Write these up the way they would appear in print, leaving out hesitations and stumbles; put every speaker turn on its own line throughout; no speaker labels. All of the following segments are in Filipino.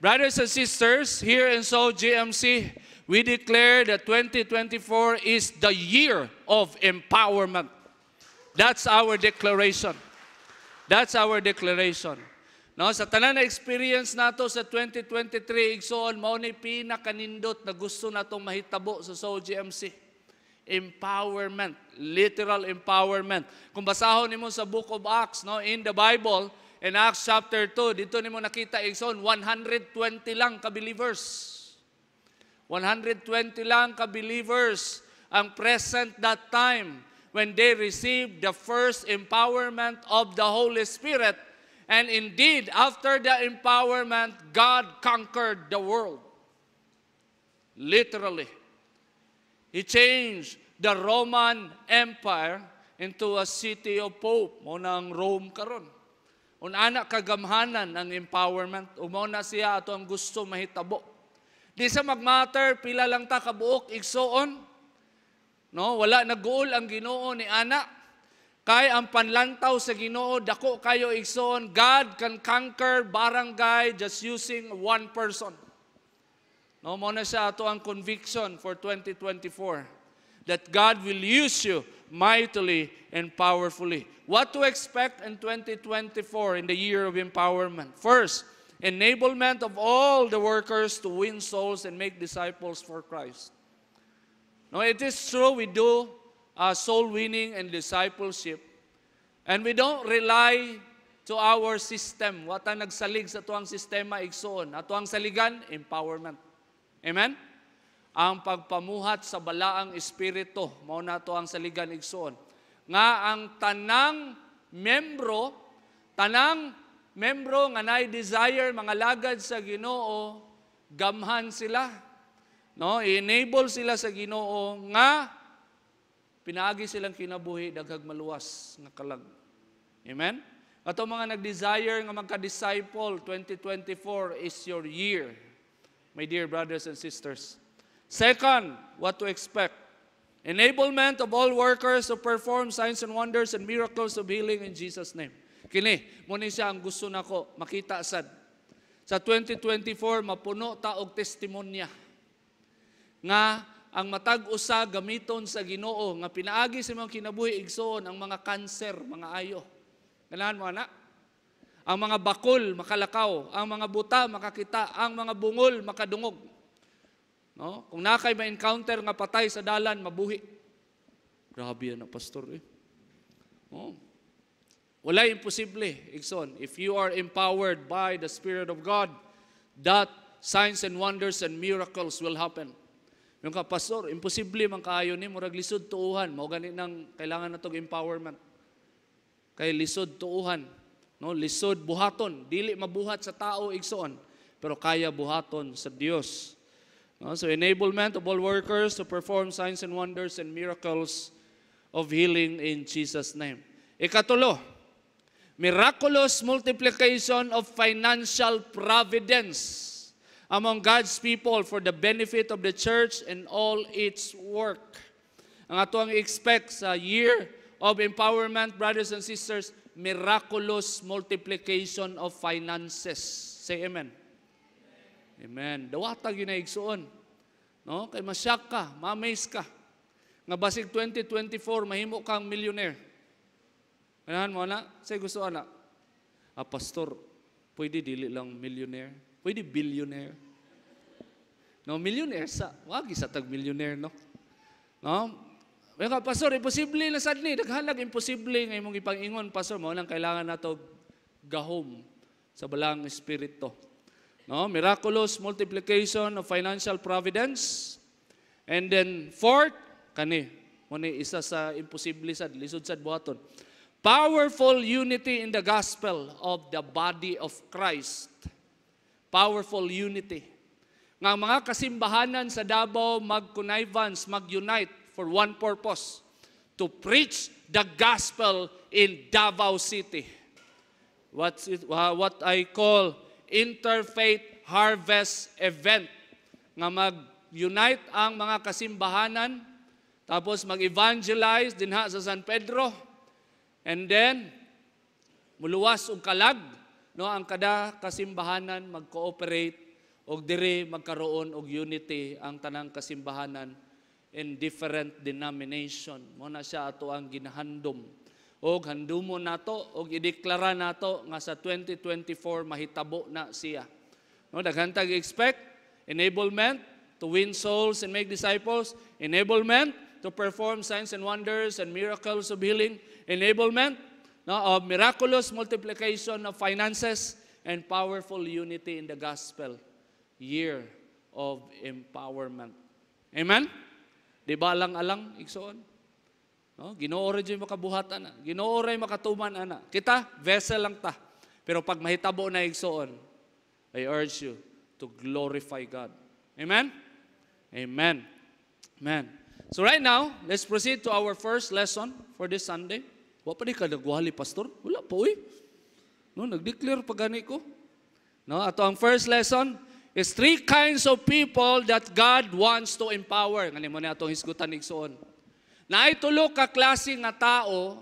Brothers and sisters, here in Seoul GMC, we declare that 2024 is the year of empowerment. That's our declaration. That's our declaration. No, sa tanan na experience nato sa 2023, igsoon mao ni pinakanindot na gusto natong mahitabo sa Seoul GMC. Empowerment, literal empowerment. Kung basahon nimo sa Book of Acts, no, in the Bible, in Acts chapter 2, dito nimo nakita igsoon 120 lang ka believers. 120 lang ka believers ang present that time when they received the first empowerment of the Holy Spirit. And indeed, after the empowerment, God conquered the world. Literally. He changed the Roman Empire into a city of Pope. Muna ang Rome karon. Una kagamhanan ang empowerment. Umuna siya ato ang gusto mahitabo. Di sa magmatter, pila lang ta kabuok, igsoon. No, wala nag-uol ang Ginoo ni ana. Kay ang panlantaw sa Ginoo, dako kayo igsoon, God can conquer barangay just using one person. No, muna siya ato ang conviction for 2024. That God will use you mightily and powerfully. What to expect in 2024 in the year of empowerment? First, enablement of all the workers to win souls and make disciples for Christ. No, it is true we do soul winning and discipleship, and we don't rely to our system. Wata nagsalig sa tuang sistema igsoon. Ato ang saligan, empowerment. Amen? Ang pagpamuhat sa balaang espiritu, mao na to ang saligan igsoon. Nga ang tanang membro nga nay desire mga lagad sa Ginoo, gamhan sila. No, i-enable sila sa Ginoo nga pinaagi silang kinabuhi daghag maluwas nga kalag. Amen? Ato mga nag-desire nga magka-disciple, 2024 is your year, my dear brothers and sisters. Second, what to expect? Enablement of all workers to perform signs and wonders and miracles of healing in Jesus' name. Kini, muna siya ang gusto nako makita sad. Sa 2024, mapuno ta og testimonya nga ang matag usa gamiton sa Ginoo nga pinaagi sa mga kinabuhi igsoon ang mga kanser, mga ayo. Ganahan mo ana? Ang mga bakol makalakaw, ang mga buta makakita, ang mga bungol makadungog. No? Kung nakay ma-encounter nga patay sa dalan, mabuhi. Grabe yan na, pastor. Oh. Wala imposible, igsoon. If you are empowered by the Spirit of God, that signs and wonders and miracles will happen. Yung ka, pastor, imposible man kaayo ni, murag lisod tuuhan. Mao gani nang kailangan na itong empowerment. Kay lisod tuuhan. No? Lisod buhaton. Dili mabuhat sa tao, igsoon. Pero kaya buhaton sa Dios. No? So enablement of all workers to perform signs and wonders and miracles of healing in Jesus' name. Ikatulo, miraculous multiplication of financial providence among God's people for the benefit of the church and all its work. Ang ato ang expect sa year of empowerment, brothers and sisters, miraculous multiplication of finances. Say amen. Amen. Dawatag yun na igsuon. No? Kay masyak ka, mamaze ka. Nga basig 2024, mahimo kang millionaire. Kanahan mo na? Say gusto ana. Pastor, pwede dili lang millionaire. Pwede billionaire. No, millionaire sa. Wag isa tag millionaire, no? No? Mga pastor, imposible na sad ni. Daghanag imposible nga imong ipang-ingon, pastor, mo nang kailangan nato gahom sa balang espiritu. No, miraculous multiplication of financial providence. And then fourth, kani, muna isa sa imposible sad, lisod sad buhaton. Powerful unity in the gospel of the body of Christ. Powerful unity. Nga mga kasimbahanan sa Davao mag-connivance, mag-unite for one purpose, to preach the gospel in Davao City. What I call interfaith harvest event nga mag-unite ang mga kasimbahanan tapos mag-evangelize dinha sa San Pedro and then muluwas og kalag no ang kada kasimbahanan mag-cooperate og diri magkaroon og unity ang tanang kasimbahanan in different denomination. Mo na siya ato ang ginahandom. Og handumon nato og ideklara nato nga sa 2024 mahitabo na siya. No, daghan tag expect enablement to win souls and make disciples, enablement to perform signs and wonders and miracles of healing, enablement of miraculous multiplication of finances, and powerful unity in the gospel. Year of empowerment. Amen? Di ba alang-alang, igsoon? No? Ginoo ray dyan makabuhat, ana. Ginoo ray makatuman, ana. Kita, vessel lang ta. Pero pag mahitabo na igsoon, I urge you to glorify God. Amen? Amen. Amen. So right now, let's proceed to our first lesson for this Sunday. Wa pa di ka nagwali, Pastor? Wala po, No, nag-declare pa gani ko. No, ato ang first lesson is 3 kinds of people that God wants to empower. Ngani mo na atong hisgutan igsoon. Na ay tulo ka klase nga tao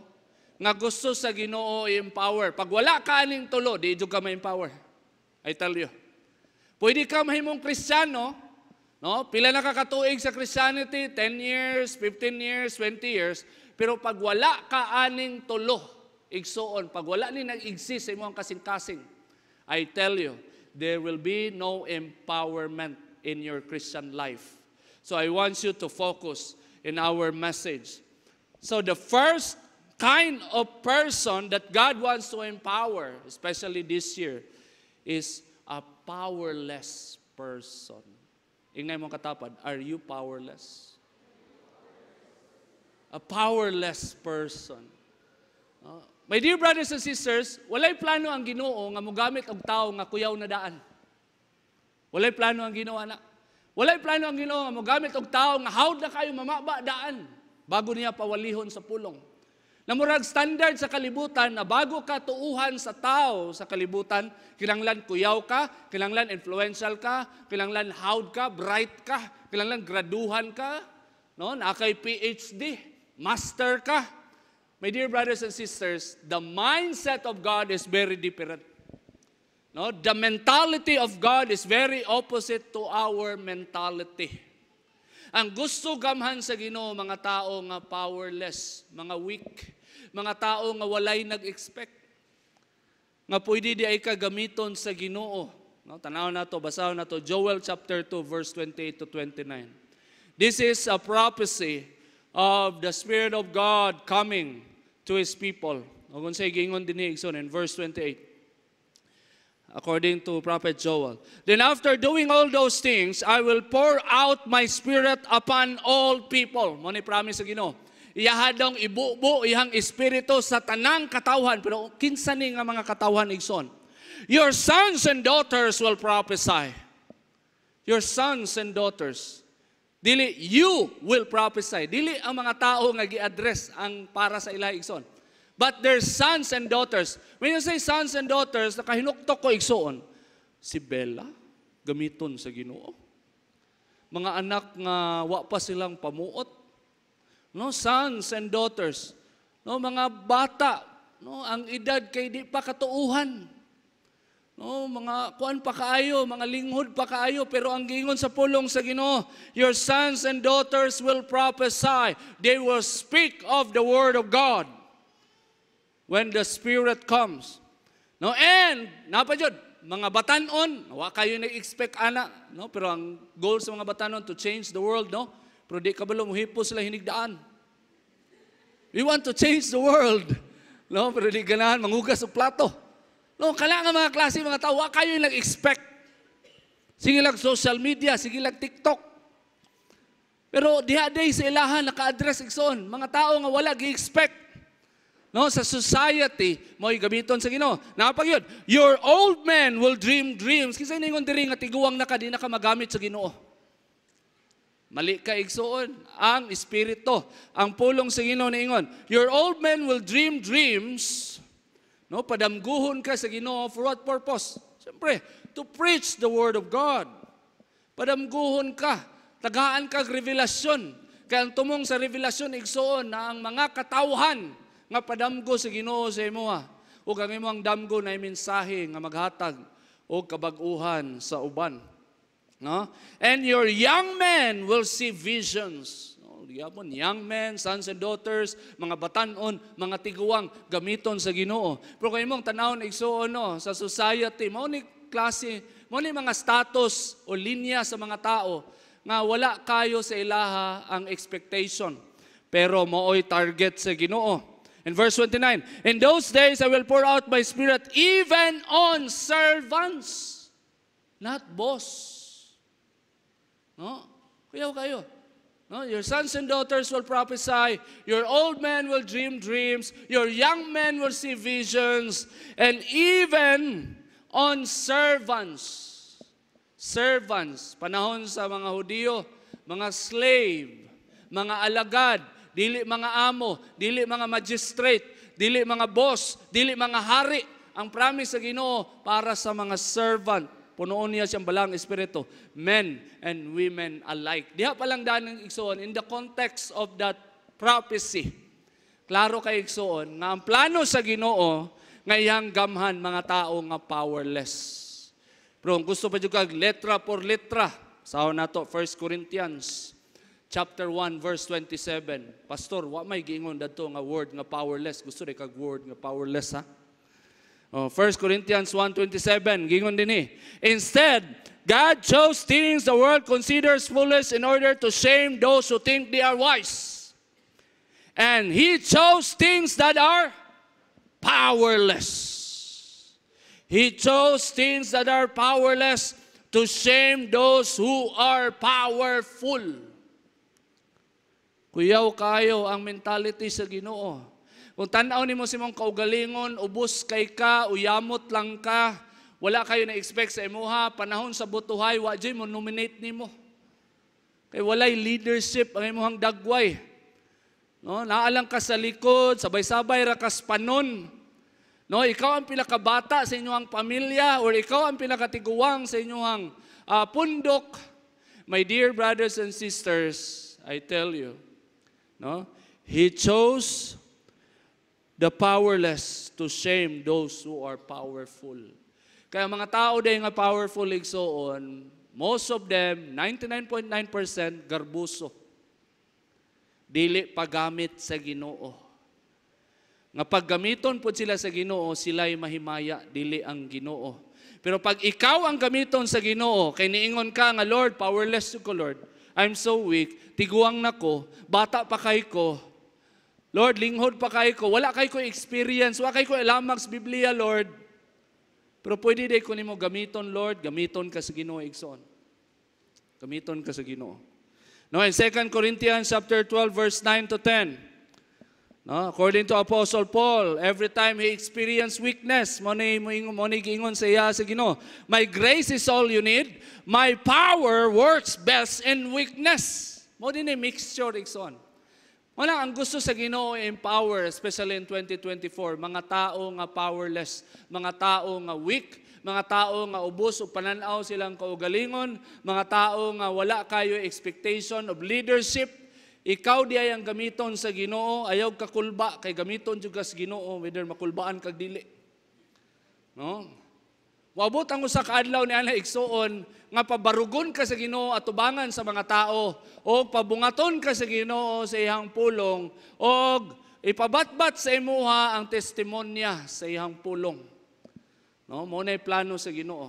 nga gusto sa Ginoo i-empower. Pag wala ka aning tulo, di jud ka ma-empower. I tell you. Pwede ka mahimong Kristiyano, no? Pila na ka katuig sa Christianity, 10 years, 15 years, 20 years, pero pag wala ka aning tulo, igsoon, pag wala ni nag-exist sa imong kasing-kasing, I tell you, there will be no empowerment in your Christian life. So I want you to focus in our message. So the first kind of person that God wants to empower, especially this year, is a powerless person. Ingay mong katapad, are you powerless? A powerless person. My dear brothers and sisters, walay plano ang Ginoo nga mogamit og tawo nga kuyaw na daan. Walay plano ang Ginoo, ana. Walay plano ang Ginoo nga mogamit og tawo nga hawd na kayo mamaba daan bago niya pawalihon sa pulong. Namurag standard sa kalibutan na bago ka tuuhan sa tao sa kalibutan, kinahanglan kuyaw ka, kinahanglan influential ka, kinahanglan hawd ka, bright ka, kinahanglan graduhan ka, no? Nakay PhD, master ka. My dear brothers and sisters, the mindset of God is very different. No, the mentality of God is very opposite to our mentality. Ang gusto gamhan sa Ginoo mga tao nga powerless, mga weak, mga tao nga walay nag-expect nga pwede di ay kagamiton sa Ginoo. No, tanaw na to, basahon na to, Joel chapter 2 verse 28 to 29. This is a prophecy of the Spirit of God coming to His people. O kung sa'y gingon din in verse 28, according to Prophet Joel. Then after doing all those things, I will pour out my Spirit upon all people. Mo ni promise sa Ginoo. Iyahadong ibubo iyang espiritu sa tanang katawhan. Pero kinsa ni nga mga katawhan igsoon? Your sons and daughters will prophesy. Your sons and daughters. Dili, you will prophesy. Dili ang mga tao nga gi-address ang para sa ila igsoon. But their sons and daughters. When you say sons and daughters, nakahinuktok ko igsoon. Si Bella, gamiton sa Ginoo. Mga anak nga wa pa silang pamuot. No, sons and daughters. No, mga bata, no, ang edad kay di pa katuuhan. No, mga kuan pa kaayo, mga linghod pa kaayo, pero ang gingon sa pulong sa Ginoo, your sons and daughters will prophesy. They will speak of the word of God when the Spirit comes. No, and napajud, mga batanon, wa kayo nag-expect ana, no, pero ang goal sa mga batanon to change the world, no. Pero di kabalo muhipo sila hinigdaan. We want to change the world. No, pero di ganahan manghugas og plato. No, kala nga mga klase mga tao, wa kayo nag-expect. Sige lang social media, sige lang TikTok. Pero diha-day sa ilahan naka-address igsoon, mga tao nga wala gi-expect. No, sa society, mo'y gamiton sa Ginoo. Napag yun, your old men will dream dreams. Kisay na yung diri nga tiguang na ka, di na ka magamit sa Ginoo. Mali ka igsoon, ang Espiritu, ang pulong sa Ginoo na ingon, your old men will dream dreams. No, padamguhon ka sa Ginoo for what purpose? Siyempre, to preach the word of God. Padamguhon ka, tagaan ka revelasyon. Kaya ang tumong sa revelasyon igsoon na ang mga katawhan nga padamgo sa Ginoo sa imuha. O ang imong damgo na mensahe nga maghatag o kabag-uhan sa uban. No? And your young men will see visions. No? Yapon, young men, sons and daughters, mga batanon, mga tiguang, gamiton sa Ginoo. Pero kayo mong tanawon igsuon no, sa society, mo ni klase, mo ni mga status o linya sa mga tao nga wala kayo sa ilaha ang expectation. Pero mooy target sa Ginoo. In verse 29, in those days I will pour out my spirit even on servants, not boss. No? Kuyaw kayo. No? Your sons and daughters will prophesy. Your old men will dream dreams. Your young men will see visions. And even on servants. Servants. Panahon sa mga Hudiyo, mga slave, mga alagad, dili mga amo, dili mga magistrate, dili mga boss, dili mga hari. Ang promise sa Ginoo para sa mga servant. Punoon niya siyang balang espiritu, men and women alike. Diha palang daan ng igsoon, in the context of that prophecy, klaro kay igsoon, nga ang plano sa Ginoo, nga iyang gamhan mga tao nga powerless. Pero gusto pa juga letra por letra, saw na to, 1 Corinthians, chapter 1, verse 27. Pastor, wa may giingon dadto nga word nga powerless. Gusto rin kag word nga powerless, ha? 1 Corinthians 1:27, gingon din instead, God chose things the world considers foolish in order to shame those who think they are wise. And He chose things that are powerless. He chose things that are powerless to shame those who are powerful. Kuyaw kayo ang mentality sa Ginoo. Kung tanaw nimo si mong kaugalingon, ubos kay ka, uyamot lang ka, wala kayo na-expect sa imuha, panahon sa butuhay, wa dyan mo nominate nimo. Kay walay leadership ang imuhang dagway. No? Naalang ka sa likod, sabay-sabay rakas panon. No? Ikaw ang pinakabata sa inyong pamilya or ikaw ang pinakatiguang sa inyong pundok. My dear brothers and sisters, I tell you, no? He chose the powerless to shame those who are powerful. Kaya mga tao day nga powerful igsoon, most of them, 99.9% garbuso. Dili pagamit sa Ginoo. Nga paggamiton po sila sa Ginoo, sila'y mahimaya, dili ang Ginoo. Pero pag ikaw ang gamiton sa Ginoo, kay niingon ka nga, Lord, powerless ko, Lord. I'm so weak, tiguang nako, bata pa kay ko, Lord, linghod pa kay ko, wala kay ko experience, wala kay ko lamang sa Biblia, Lord. Pero pwede day ko nimo gamiton, Lord, gamiton ka sa Ginoo igsoon. Gamiton ka sa Ginoo. No, in 2 Corinthians chapter 12 verse 9 to 10. No, according to Apostle Paul, every time he experienced weakness, mo ni giingon sa iya sa Ginoo, my grace is all you need. My power works best in weakness. Mo din ni mixture igsoon. Wala, ang gusto sa Ginoo empower, especially in 2024, mga tao nga powerless, mga tao nga weak, mga tao nga ubos o pananaw silang kaugalingon, mga tao nga wala kayo expectation of leadership. Ikaw di ay ang gamiton sa Ginoo, ayaw kakulba, kay gamiton juga sa Ginoo, whether makulbaan kag dili. No? Wabot ang usa ka adlaw ni ana igsuon nga pabarugon ka sa Ginoo at tubangan sa mga tao o pabungaton ka sa Ginoo sa iyang pulong o ipabatbat sa imuha ang testimonya sa iyang pulong. No, mo nay plano sa Ginoo.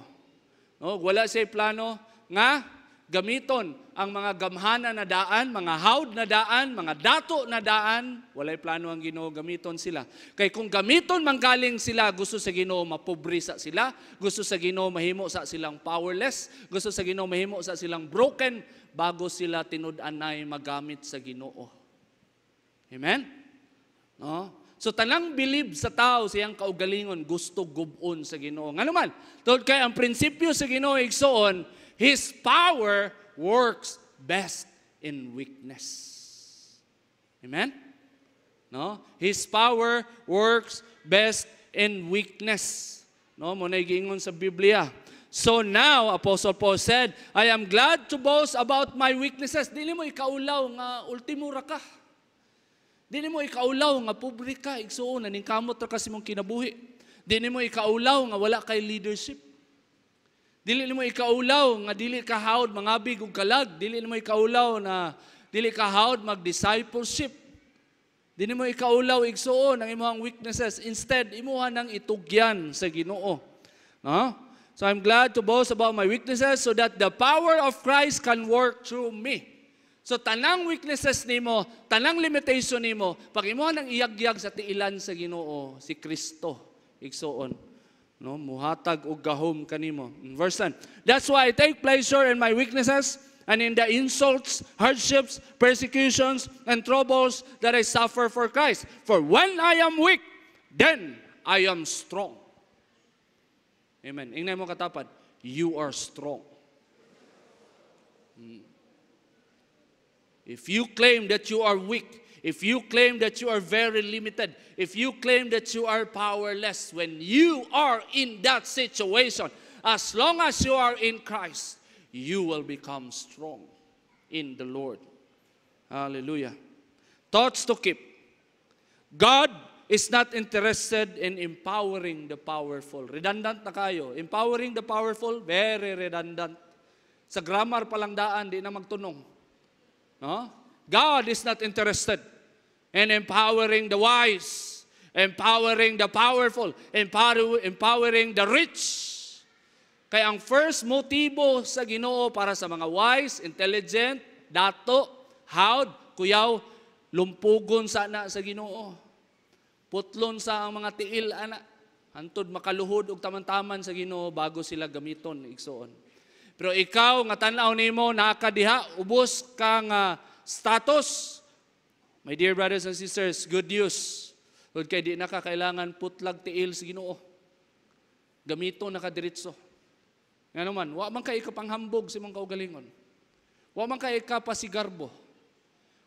No, wala siya plano nga gamiton ang mga gamhana na daan, mga hawd na daan, mga dato na daan, walay plano ang Ginoo gamiton sila. Kay kung gamiton manggaling sila, gusto sa Ginoo mapobre sa sila, gusto sa Ginoo mahimo sa silang powerless, gusto sa Ginoo mahimo sa silang broken bago sila tinud-anay magamit sa Ginoo. Amen? No? So tanang believe sa tao siyang kaugalingon gusto gubon sa Ginoo. Ngano man, tungod kay ang prinsipyo sa Ginoo igsoon, His power works best in weakness. Amen? No? His power works best in weakness. No, mo na giingon sa Biblia. So now, Apostle Paul said, I am glad to boast about my weaknesses. Dili mo ikaulaw nga ultimo ra ka. Dili mo ikaulaw nga pobre ka, igsuon ning kamot ra ka sa imong kinabuhi. Dili mo ikaulaw nga wala kay leadership. Dili nimo ikaulaw nga dili ka hawd mangabig og kalag, dili nimo ikaulaw na dili ka hawd mag-discipleship. Dili mo ikaulaw igsuon ang imong weaknesses. Instead, imuha nang itugyan sa Ginoo. No? So I'm glad to boast about my weaknesses so that the power of Christ can work through me. So tanang weaknesses nimo, tanang limitation nimo, pag imuha nang iyagyag sa tiilan sa Ginoo, si Kristo igsuon. No, muhatag og gahom kanimo. Verse 10. That's why I take pleasure in my weaknesses and in the insults, hardships, persecutions, and troubles that I suffer for Christ. For when I am weak, then I am strong. Amen. Ingnan mo katapat, you are strong. If you claim that you are weak, if you claim that you are very limited, if you claim that you are powerless, when you are in that situation, as long as you are in Christ, you will become strong in the Lord. Hallelujah. Thoughts to keep. God is not interested in empowering the powerful. Redundant na kayo. Empowering the powerful, very redundant. Sa grammar palang daan, di na magtunong. No? God is not interested in empowering the wise, empowering the powerful, empowering the rich. Kaya ang first motibo sa Ginoo para sa mga wise, intelligent, dato, hawd, kuyaw, lumpugon sana sa Ginoo. Putlon sa ang mga tiil, ana, hantod makaluhod og taman-taman sa Ginoo bago sila gamiton, igsoon. Pero ikaw, nga tanaw nimo, nakadiha, ubos kang status. My dear brothers and sisters, good news. Lord, kay di na ka kailangan putlag tiil sa Ginoo. Gamito na ka diretso. Nga naman, wa man kay ikapanghambog sa imong kaugalingon. Wa man kay ikapasigarbo.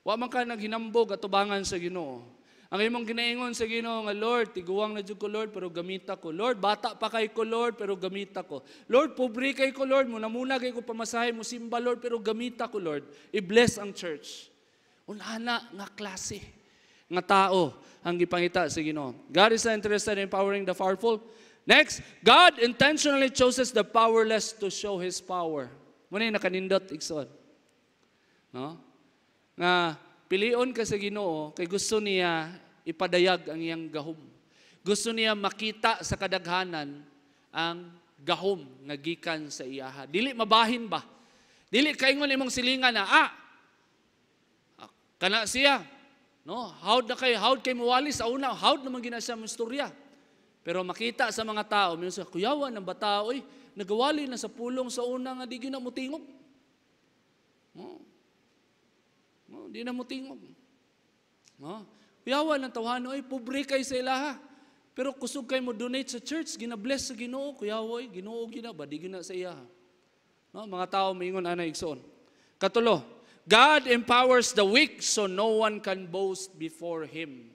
Wa man ka naghinambog at tubangan sa Ginoo. Ang imong ginaingon sa Ginoo nga, Lord, tiguwang na jud ko, Lord, pero gamita ko. Lord, bata pa kay ko, Lord, pero gamita ko. Lord, pobre kay ko, Lord, muna kay ko pamasahe mo simba, Lord, pero gamita ko, Lord. I-bless ang church. Unana nga klase nga tao ang gipangita sa Ginoo. God is not interested in empowering the powerful. Next, God intentionally chooses the powerless to show His power. Muna yung nakanindot, igsoon. No? Nga, pilion ka sa Ginoo, kay gusto niya ipadayag ang iyang gahom. Gusto niya makita sa kadaghanan ang gahom nga gikan sa iyaha. Dili mabahin ba? Dili kaingon imong silingan na, kana siya. No, hawd kay muwali sa una, hawd naman gina siya mong istorya. Pero makita sa mga tao, minsan kuyawan ng bata, oy, nagawali na sa pulong sa una nga di gyud na mutingog. Di na mutingog. Kuyawan ng tawhan, oy, pobre kay sa ilaha. Pero kusog kay mo donate sa church, gina-bless sa Ginoo, kuyawoy, Ginoo gina ba di gyud na sa iya. No, mga tao maingon ana igsoon. Katulo, God empowers the weak so no one can boast before Him.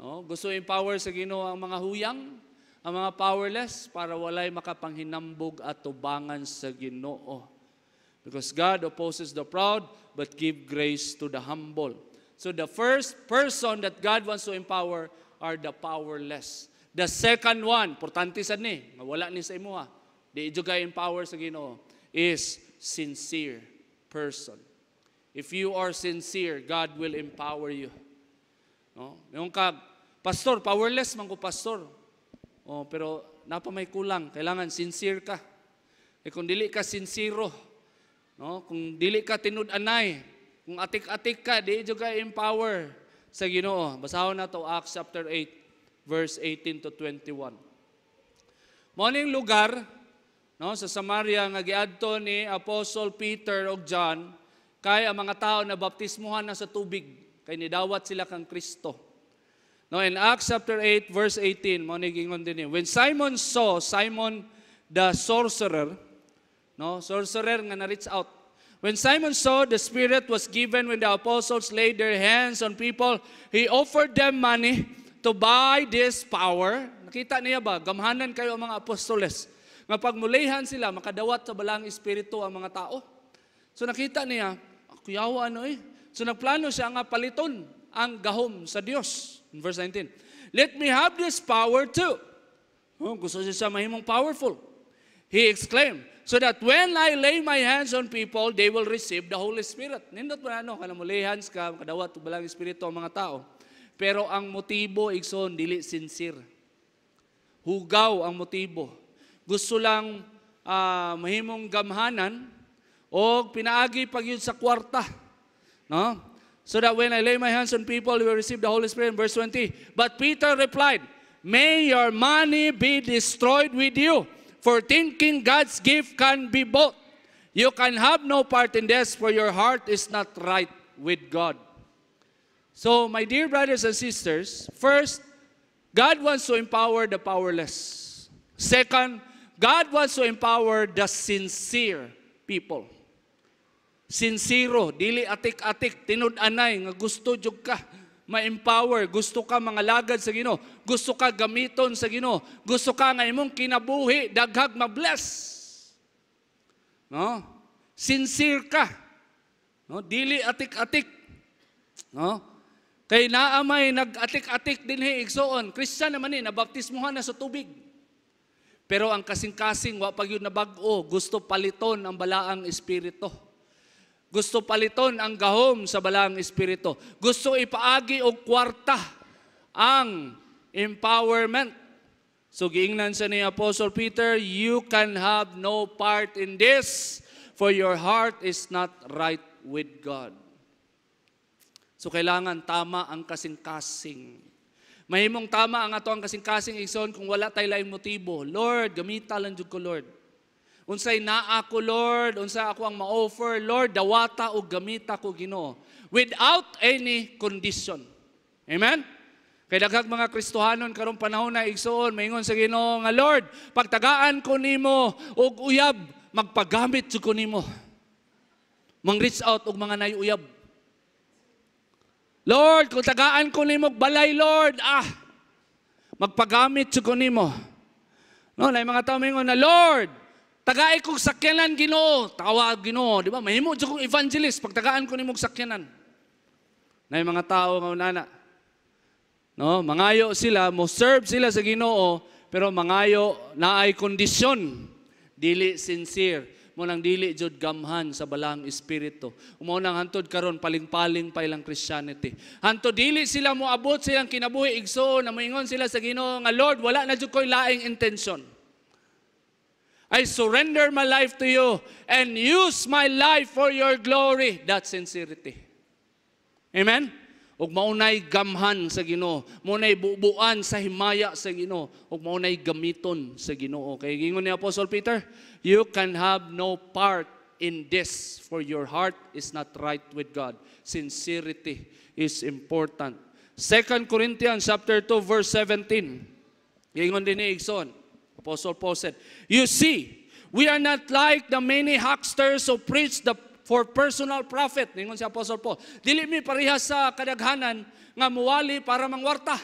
No? Gusto empower sa Ginoo ang mga huyang, ang mga powerless, para walay makapanghinambog at tubangan sa Ginoo. Because God opposes the proud, but give grace to the humble. So the first person that God wants to empower are the powerless. The second one, importante sad ni, wala ni sa imo di jugay empower sa Ginoo, is sincere person. If you are sincere, God will empower you. No? Yung pastor, powerless man ko pastor. Pero napa may kulang, kailangan sincere ka. Kung dili ka sincero, no? Kung dili ka tinud-anay, kung atik-atik ka, di juga empower sa Ginoo. Basahon na to Acts chapter 8, verse 18 to 21. Morning lugar, no, sa Samaria nga giadto ni Apostle Peter ug John, kay ang mga tao na baptismuhan na sa tubig, kay nidawat sila kang Kristo. No, in Acts chapter 8, verse 18, mo nigingon din when Simon saw Simon the sorcerer, no, sorcerer nga na-reach out. When Simon saw the Spirit was given when the apostles laid their hands on people, he offered them money to buy this power. Nakita niya ba? Gamhanan kayo ang mga apostoles. Nga pagmulihan sila, makadawat sa balang espiritu ang mga tao. So nakita niya, kuyawa ano eh. So nagplano siya nga paliton ang gahom sa Dios. In verse 19, let me have this power too. Gusto siya mahimong powerful. He exclaimed, so that when I lay my hands on people, they will receive the Holy Spirit. Nindot mo na kanang mo lay hands ka, kadawat o balang Espiritu ang mga tao. Pero ang motibo, igsoon, dili sincere. Hugaw ang motibo. Gusto lang mahimong gamhanan o pinaagi pagyud sa kwarta. No? So that when I lay my hands on people, they will receive the Holy Spirit. Verse 20. But Peter replied, may your money be destroyed with you, for thinking God's gift can be bought. You can have no part in this, for your heart is not right with God. So, my dear brothers and sisters, first, God wants to empower the powerless. Second, God wants to empower the sincere people. Sincero, dili atik-atik, tinud-anay, nga gusto jud ka ma-empower, gusto ka mga lagad sa Ginoo, gusto ka gamiton sa Ginoo, gusto ka nga imong kinabuhi, daghag ma-bless. No? Sincere ka. No? Dili atik-atik. No? Kay naamay nag-atik-atik dinhi igsoon, Christian naman ni, nabaptismuhan na sa tubig. Pero ang kasing-kasing, wa pag yun nabag-o, gusto paliton ang balaang espiritu. Gusto paliton ang gahom sa balaang espiritu. Gusto ipaagi og kwarta ang empowerment. So giingnan sa ni Apostle Peter, you can have no part in this, for your heart is not right with God. So kailangan tama ang kasing-kasing. Mahimong tama ang ato ang kasing-kasing igsoon kung wala tay laing motibo. Lord, gamita lang jud ko, Lord. Unsay naa ko, Lord, unsay ako ang ma-offer, Lord, dawata o gamita ko, Ginoo, without any condition. Amen? Kaya daghang mga Kristohanon karong panahon na igsoon, maingon sa Ginoo nga, Lord, pagtagaan ko nimo og uyab, magpagamit jud ko nimo. Mang-reach out og mga nay-uyab. Lord, kung tagaan ko nimo balay, Lord, magpagamit jud ko nimo. No, nay mga tao mingon na, Lord, tagaay kog sakyanan, Ginoo, tawag Ginoo, di ba? Mahimo jud kong evangelist pag tagaan ko nimo sakyanan. Nay mga tao nga unana. No, mangayo sila, mo serve sila sa Ginoo, pero mangayo naay kondisyon, dili sincere. Mo nang dili jud gamhan sa balang espiritu. Umo nang hantod karon paling-paling pa ilang Christianity. Hantod dili sila moabot silang kinabuhi igsoon na moingon sila sa Ginoo nga, Lord, wala na jud koy laing intention. I surrender my life to you and use my life for your glory. That's sincerity. Amen? Ug maunay gamhan sa Ginoo, maunay bubuan sa himaya sa Ginoo, ug maunay gamiton sa Ginoo. Kay gingon ni Apostle Peter, you can have no part in this, for your heart is not right with God. Sincerity is important. 2 Corinthians chapter 2 verse 17. Gingon din ni Igsoon, Apostle Paul said, you see, we are not like the many hucksters who preach for personal profit. Ningon si Apostle Paul, dili mi parehas sa kadaghanan nga muwali para mangwarta.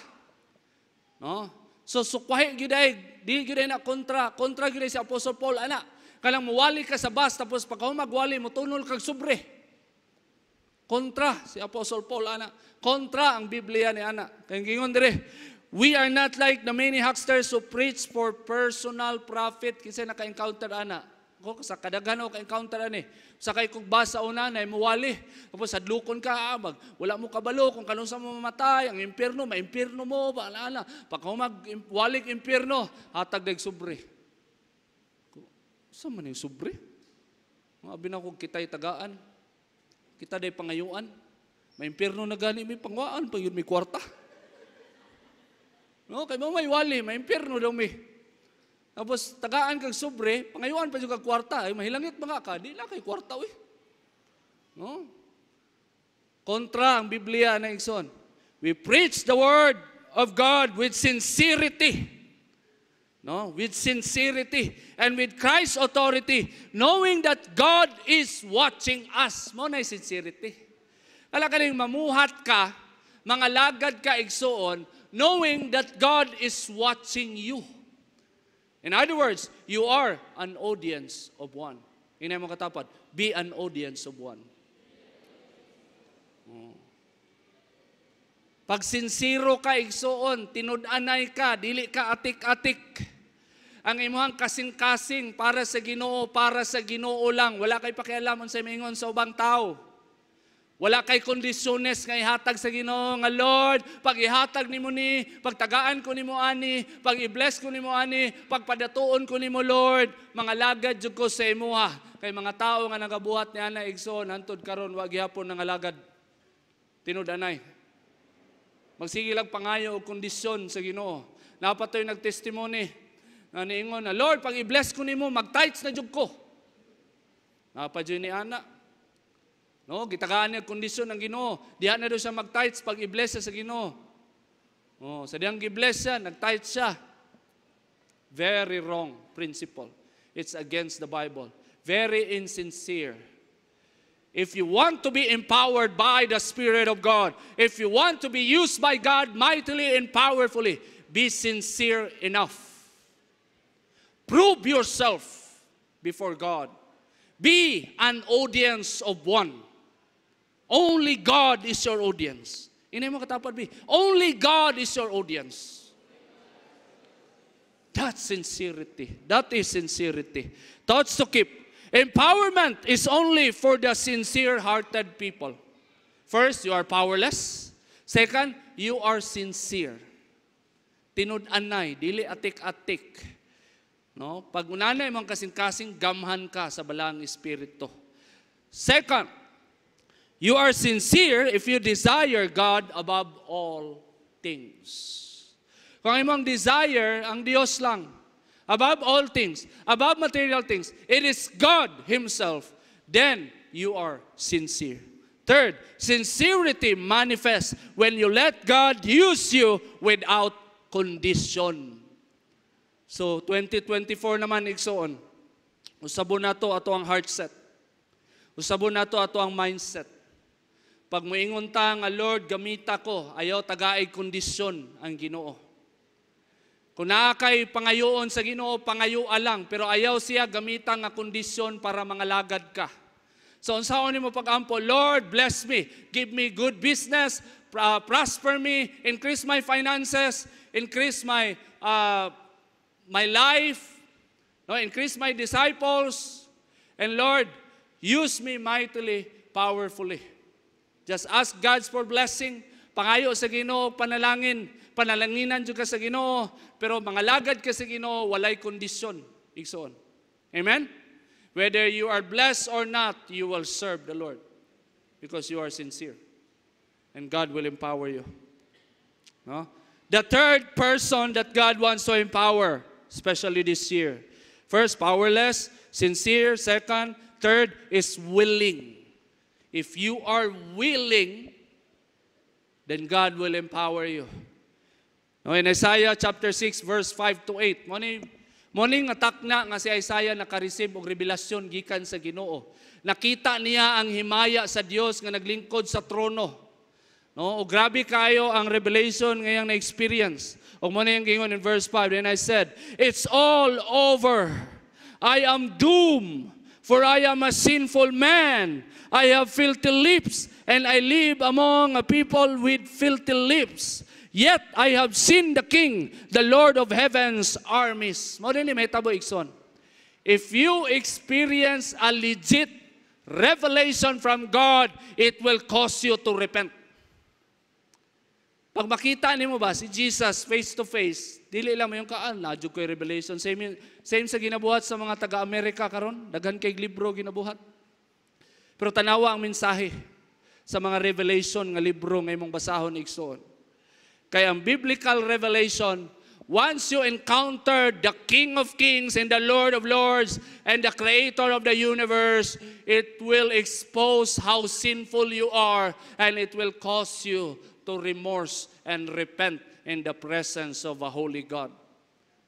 No? So sukwahi gyud ay di gyud na kontra gyud si Apostle Paul ana. Kanang muwali ka sa bus tapos pagka magwali mo tunol kag sobre. Kontra si Apostle Paul ana. Kontra ang Biblia ni ana. Kay gingon dire, we are not like the many hucksters who preach for personal profit. Kinsa naka-encounter ana? Ko sa kadaghan o ka-encounter ani. Sa kay kog basa una na muwali. Tapos sadlukon ka wala mo kabalo kung kanung sa mo mamatay, ang impierno, maimpierno mo baala. Pagka magwalik impierno, hatag dag sobre. Sa man yung sobre? Abi na kog kitay tagaan. Kita day pangayuan. Maimpierno na gani may pangwaan pag yun may kwarta. No, kay mo may wali, maimpierno daw mi. Tapos tagaan kag sobre, pangayuan pa jud kag kwarta, ay mahilangit mga ka, di na kay kwarta oy. No? Kontra ang Biblia na igsoon. We preach the word of God with sincerity. No, with sincerity and with Christ's authority, knowing that God is watching us. Mo na sincerity. Ala kaning mamuhat ka, mga lagad ka igsoon, knowing that God is watching you. In other words, you are an audience of one. Inay mo katapat, be an audience of one. Pag sincero ka igsoon, tinud-anay ka, dili ka atik-atik. ang imuhang kasing-kasing para sa Ginoo lang. Wala kay pakialam sa mingon sa ubang tao. Wala kay kondisyones nga ihatag sa Ginoo nga Lord, pag ihatag nimo ni, pagtagaan ko nimo ani, pag i-bless ko nimo ani, pagpadatuon ko nimo Lord, mga lagad jud ko sa imuha. Kay mga tao nga nagabuhat ni ana igsoon hantod karon wa gyapon nangalagad. Tinud-anay. Magsige lang pangayo og kondisyon sa Ginoo. Napatoy nagtestimony nga niingon na Lord, pag i-bless ko nimo, mag-tithes na jud ko. Napadyo ni ana. No, gitagaan niya kondisyon ng Ginoo. Diha na daw siya mag-tithes pag i-bless sa Ginoo. Oh, sa diyang i-bless siya, nag-tithes siya. Very wrong principle. It's against the Bible. Very insincere. If you want to be empowered by the Spirit of God, if you want to be used by God mightily and powerfully, be sincere enough. Prove yourself before God. Be an audience of one. Only God is your audience. Inay mo katapad, be. Only God is your audience. That's sincerity. That is sincerity. Thoughts to keep. Empowerment is only for the sincere-hearted people. First, you are powerless. Second, you are sincere. Tinud-anay, dili atik-atik. No? Pag unanay mong kasing-kasing, gamhan ka sa balang espiritu. Second, you are sincere if you desire God above all things. Kung imong desire ang Diyos lang, above all things, above material things, it is God Himself, then you are sincere. Third, sincerity manifests when you let God use you without condition. So, 2024 naman, igsoon. Usabon na to ato ang heart set. Usabon na to ato ang mindset. Pag moingon ta nga Lord, gamita ko, ayaw tagaay kondisyon ang Ginoo. Kung naa kay pangayoon sa Ginoo, pangayua lang, pero ayaw siya gamita nga kondisyon para mangalagad ka. So unsaon nimo pag-ampo, Lord, bless me, give me good business, prosper me, increase my finances, increase my life, no, increase my disciples, and Lord, use me mightily, powerfully. Just ask God for blessing. Pangayo sa Ginoo, panalangin. Panalanginan jud ka sa Ginoo. Pero mangalagad ka sa Ginoo, walay kondisyon. Igsoon. Amen? Whether you are blessed or not, you will serve the Lord. Because you are sincere. And God will empower you. No? The third person that God wants to empower, especially this year. First, powerless. Sincere. Second. Third is willing. If you are willing, then God will empower you. No, in Isaiah chapter 6, verse 5 to 8, Moning atak na nga si Isaiah nakareceive og revelasyon gikan sa Ginoo. Nakita niya ang himaya sa Dios nga naglingkod sa trono. No, o grabe kayo ang revelation ngayang na-experience. Og mo na yung gingon in verse 5, and I said, it's all over. I am doomed, for I am a sinful man. I have filthy lips, and I live among a people with filthy lips. Yet I have seen the King, the Lord of heaven's armies. Mo din ni mahitabo ikson. If you experience a legit revelation from God, it will cause you to repent. Pag makita nimo ba si Jesus face to face, dili lang mo yung nadyo ko yung revelation. Same sa ginabuhat sa mga taga-Amerika karon, daghan kay libro ginabuhat. Pero tanawa ang mensahe sa mga revelation nga libro nga imong basahon igsoon. Kaya ang biblical revelation, once you encounter the King of Kings and the Lord of Lords and the Creator of the universe, it will expose how sinful you are, and it will cause you to remorse and repent in the presence of a holy God.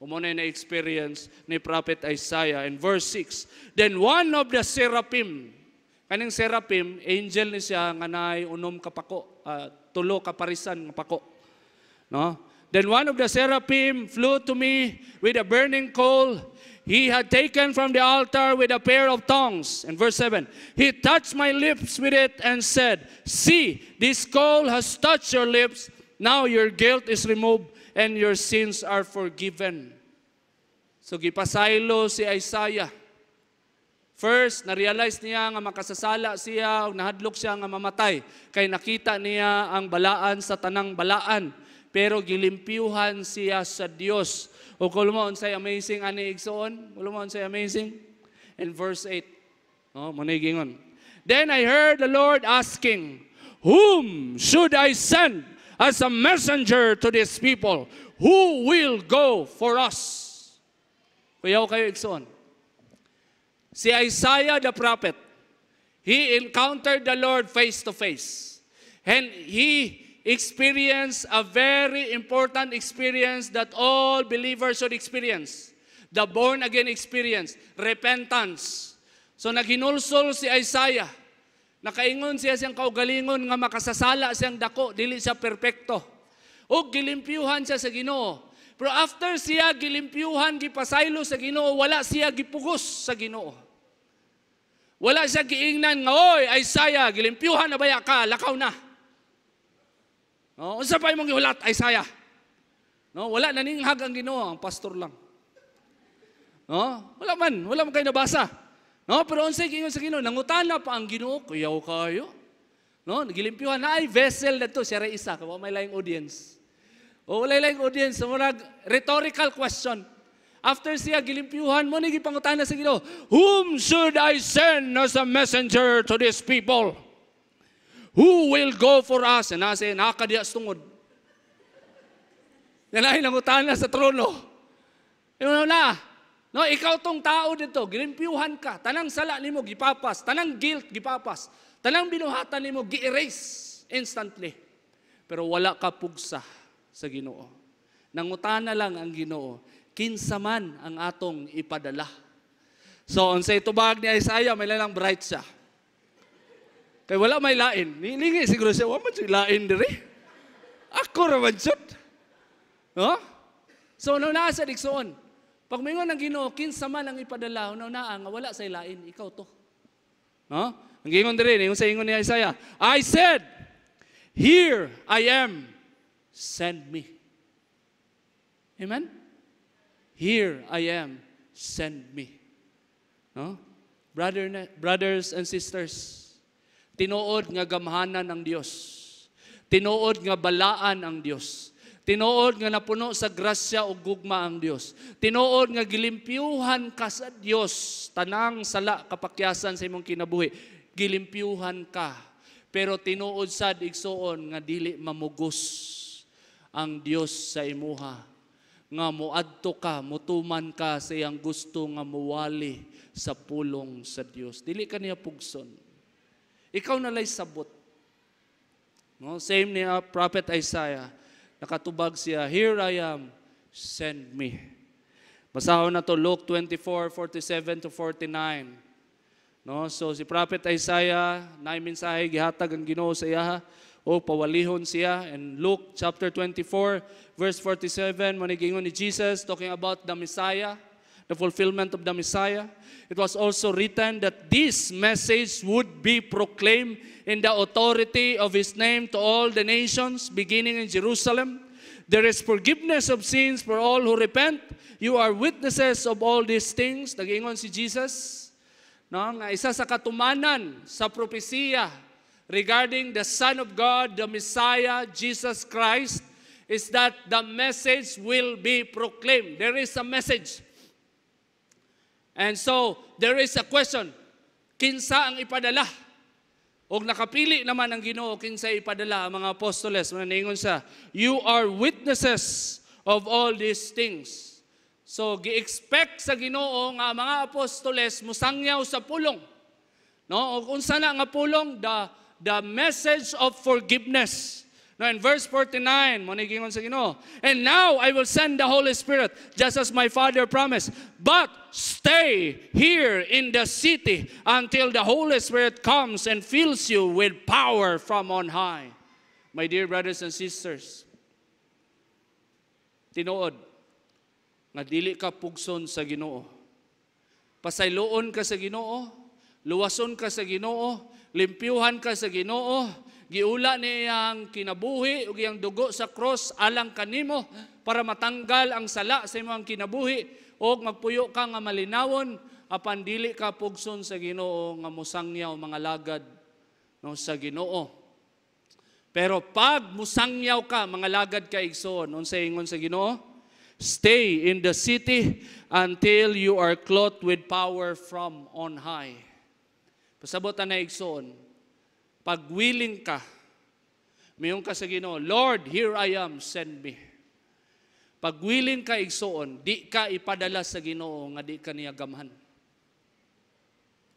Umuna na experience ni Prophet Isaiah in verse 6. Then one of the seraphim, kaning seraphim, angel ni siya nga naay unom ka pako, tulo ka parisan nga pako. No? Then one of the seraphim flew to me with a burning coal. He had taken from the altar with a pair of tongs. In verse 7, he touched my lips with it and said, see, this coal has touched your lips. Now your guilt is removed and your sins are forgiven. So gipasaylo si Isaiah. First, na-realize niya nga makasasala siya o nahadlok siya nga mamatay. Kay nakita niya ang balaan sa tanang balaan. Pero gilimpyuhan siya sa Dios. O kung mo unsay amazing ani igsoon? Kung mo unsay amazing? In verse 8. Oh, manigingon. Then I heard the Lord asking, whom should I send as a messenger to these people? Who will go for us? Kuyaw kayo igsoon. Si Isaiah the prophet, he encountered the Lord face to face. And he experienced a very important experience that all believers should experience. The born again experience, repentance. So naghinulsol si Isaiah. Nakaingon siya siyang kaugalingon nga makasasala siyang dako, dili siya perpekto. O gilimpyuhan siya sa Ginoo. Pero after siya gilimpyuhan, gipasaylo sa Ginoo, wala siya gipugos sa Ginoo. Wala siya giingnan nga, oy, Isaiah, gilimpyuhan na baya ka, lakaw na. No, unsa pa imong gihulat, Isaiah? No, wala naninghag ang Ginoo, ang pastor lang. No, wala man kayo nabasa. No, pero unsay giingon sa Ginoo, nangutana pa ang Ginoo, kuyaw kayo. No, gilimpyuhan na ay vessel nato, siya ra isa, kawa may laing audience. O wala lang audience, murag rhetorical question. After siya gilimpyuhan mo, nagipangutana sa Ginoo, whom should I send as a messenger to these people? Who will go for us? And nasa nakadiya tungod. Yan ay nangutana sa trono. Yung na, no, ikaw tong tao dito, gilimpyuhan ka, tanang sala nimo gipapas, tanang guilt gipapas, tanang binuhatan nimo gi-erase instantly. Pero wala ka pugsa sa Ginoo. Nangutana lang ang Ginoo, kinsa man ang atong ipadala. So, unsay tubag ni Isaiah, may lang bright siya. Kay wala may lain. Nilingi siguro siya, wala man siya lain diri. Ako raman siya. No? So, nauna sa diksoon. Pag mingon ng Ginoo, kinsa man ang ipadala, nauna nga wala sa lain, ikaw to. No? Ang gingon diri, yung sa ingon ni Isaiah, I said, here I am, send me. Amen? Here I am, send me. No? Brothers and sisters, tinuod nga gamhanan ang Dios. Tinuod nga balaan ang Dios. Tinuod nga napuno sa grasya o gugma ang Dios. Tinuod nga gilimpyuhan ka sa Dios, tanang sala kapakyasan sa imong kinabuhi. Gilimpyuhan ka. Pero tinuod sad igsoon nga dili mamugos ang Dios sa imuha. Nga muadto ka, mutuman ka sa iyang gusto nga muwali sa pulong sa Dios. Dili ka niya pugson. Ikaw nalay sabot. No, same ni Prophet Isaiah. Nakatubag siya, here I am, send me. Basahon na to Luke 24:47-49. No, so si Prophet Isaiah, naay mensahe gihatag ang Ginoo sa iya o pawalihon siya. And Luke chapter 24 verse 47, manigingon ni Jesus talking about the Messiah, the fulfillment of the Messiah. It was also written that this message would be proclaimed in the authority of His name to all the nations, beginning in Jerusalem. There is forgiveness of sins for all who repent. You are witnesses of all these things. Nagingon si Jesus, no, nga isa sa katumanan sa propesiya regarding the Son of God, the Messiah, Jesus Christ, is that the message will be proclaimed. There is a message. And so, there is a question, kinsa ang ipadala? O nakapili naman ang Ginoo, kinsa ipadala ang mga apostoles. Manaingon siya, you are witnesses of all these things. So, gi-expect sa Ginoo nga mga apostoles musangyaw sa pulong. No? O unsa na nga pulong? The message of forgiveness. Now in verse 49, manigingon sa Ginoo, and now I will send the Holy Spirit, just as my Father promised. But stay here in the city until the Holy Spirit comes and fills you with power from on high. My dear brothers and sisters, tinuod, nga dili ka pugson sa Ginoo. Pasayloon ka sa Ginoo, luwason ka sa Ginoo, limpyuhan ka sa Ginoo, giula niyang kinabuhi ug iyang dugo sa cross alang kanimo para matanggal ang sala sa imong kinabuhi. o magpuyo ka nga malinawon, apan dili ka pugson sa Ginoo nga musangyaw mga lagad no, sa Ginoo. Pero pag musangyaw ka, mga lagad ka igsoon, unsay ingon sa Ginoo? Stay in the city until you are clothed with power from on high. Pasabot na igsoon, pag willing ka, mayong ka sa Ginoo, Lord, here I am, send me. Pag willing ka igsoon, di ka ipadala sa Ginoo nga di ka niya gamhan.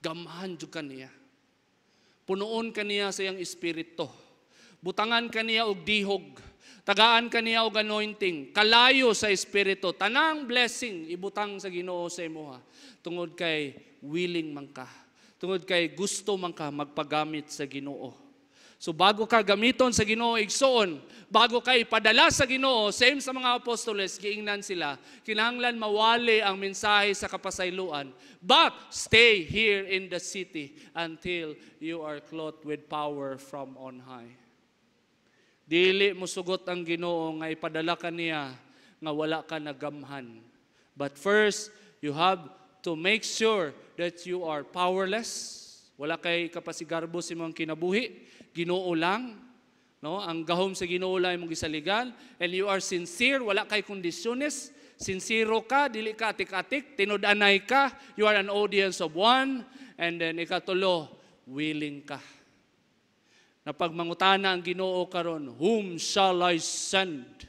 Gamhan jud ka niya. Punuon ka niya sa iyang espiritu. Butangan ka niya og dihog. Tagaan ka niya og anointing. Kalayo sa espiritu. Tanang blessing ibutang sa Ginoo sa imuha. Tungod kay willing man ka. Tungod kay gusto man ka magpagamit sa Ginoo. So bago ka gamiton sa Ginoo igsoon, bago ka ipadala sa Ginoo, same sa mga apostoles, giingnan sila, kinahanglan mawali ang mensahe sa kapasayloan. But stay here in the city until you are clothed with power from on high. Dili mo sugot ang Ginoo nga ipadala ka niya nga wala ka nagamhan. But first, you have to make sure that you are powerless. Wala kay kapasigarbo sa imong kinabuhi. Ginoo lang, no? Ang gahom sa Ginoo lang imong gisaligan, and you are sincere, wala kay kondisyones, sincero ka, dili ka atik-atik, tinud-anay ka, you are an audience of one, and then ikatulo, willing ka. Na pag mangutana ang Ginoo karon, whom shall I send?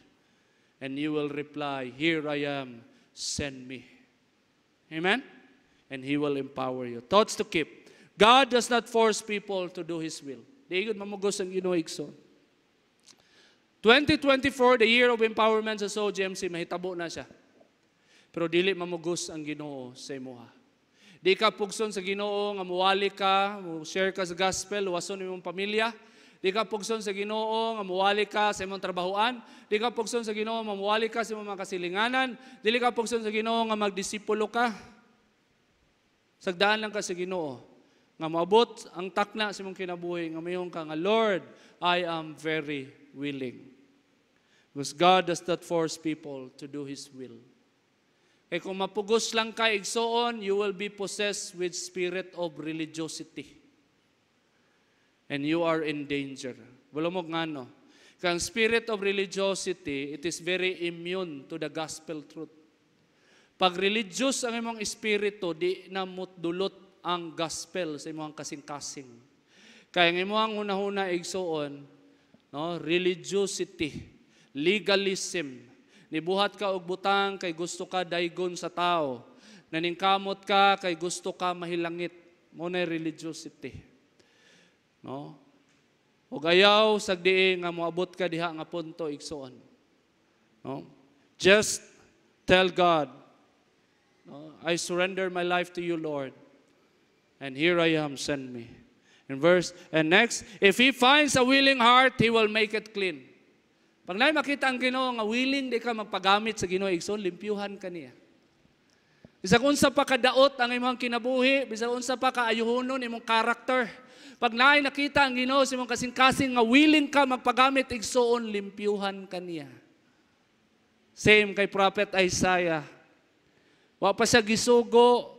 And you will reply, here I am, send me. Amen? And He will empower you. Thoughts to keep. God does not force people to do His will. Daigod mamugos ang Ginoo igsoon. 2024, the year of empowerment sa SOGMC, mahitabo na siya. Pero dili mamugos ang Ginoo sa imuha. Di ka pugson sa Ginoo nga muwali ka, share ka sa gospel, wason imong pamilya. Di ka pugson sa Ginoo nga muwali ka sa imong trabahoan. Di ka pugson sa Ginoo nga muwali ka sa imong mga kasilinganan. Dili ka pugson sa Ginoo nga magdisipulo ka. Sagdaan lang ka sa Ginoo nga maabot ang takna sa imong kinabuhi nga mayong ka nga, Lord, I am very willing. Because God does not force people to do His will. Kaya kung mapugos lang ka igsoon, you will be possessed with spirit of religiosity. And you are in danger. Wala mo nga no. Kaya ang spirit of religiosity, it is very immune to the gospel truth. Pag religious ang imong espiritu, di na mutdulot ang gospel sa imong kasing-kasing. Kaya ng imong una-una igsoon, no, religiosity, legalism, nibuhat ka og butang kay gusto ka daygon sa tao, naningkamot ka kay gusto ka mahilangit, mo na religiosity. No? O gayaw sagdi nga moabot ka diha nga punto igsoon. No? Just tell God, no, I surrender my life to you, Lord. And here I am, send me. And next, if He finds a willing heart, He will make it clean. Pag na makita ang Ginoo nga willing di ka magpagamit sa Ginoo igsoon, limpyuhan ka niya. Bisag unsa pa kadaot ang imong kinabuhi, bisag unsa pa kaayuhonon imong karakter. Pag na nakita ang Ginoo sa imong kasing-kasing nga willing ka magpagamit igsoon, limpyuhan ka niya. Same kay Prophet Isaiah. Wa pa siya gisugo,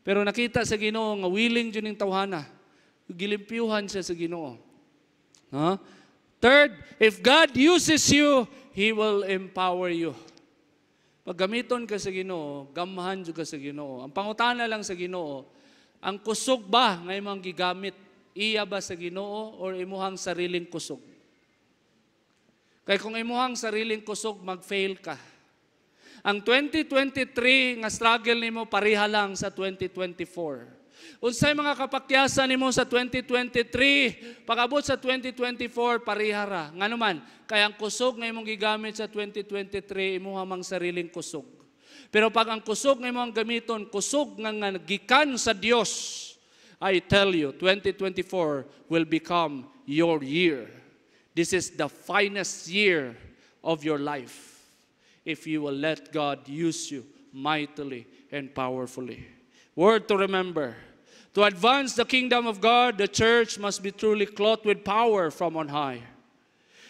pero nakita sa Ginoo nga willing jud ning tawhana. Gilimpyuhan siya sa Ginoo. No? Third, if God uses you, He will empower you. Pag gamiton ka sa Ginoo, gamahan jud ka sa Ginoo. Ang pangutana lang sa Ginoo, ang kusog ba nga imong gigamit, iya ba sa Ginoo or imuhang sariling kusog? Kay kung imuhang sariling kusog, mag-fail ka. Ang 2023 nga struggle nimo pareha lang sa 2024. Unsay mga kapakyasan nimo sa 2023, pag-abot sa 2024 pareha ra. Nganuman, kay ang kusog nga imong gigamit sa 2023 imuha mang sariling kusog. Pero pag ang kusog nga imong gamiton, kusog nga gikan sa Dios, I tell you, 2024 will become your year. This is the finest year of your life, if you will let God use you mightily and powerfully. Word to remember, to advance the kingdom of God, the church must be truly clothed with power from on high.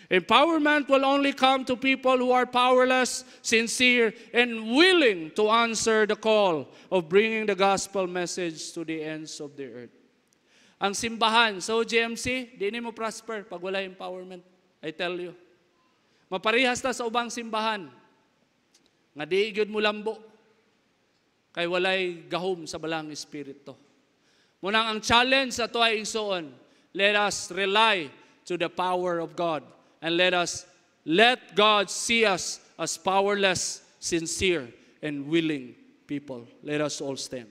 Empowerment will only come to people who are powerless, sincere, and willing to answer the call of bringing the gospel message to the ends of the earth. Ang simbahan, so GMC, di mo prosper pag wala empowerment. I tell you. Maparihas ta sa ubang simbahan. Nga di gyud mo lambo. Kay walay gahom sa balang espiritu. Munang ang challenge sa to ay igsoon, let us rely to the power of God. And let God see us as powerless, sincere, and willing people. Let us all stand.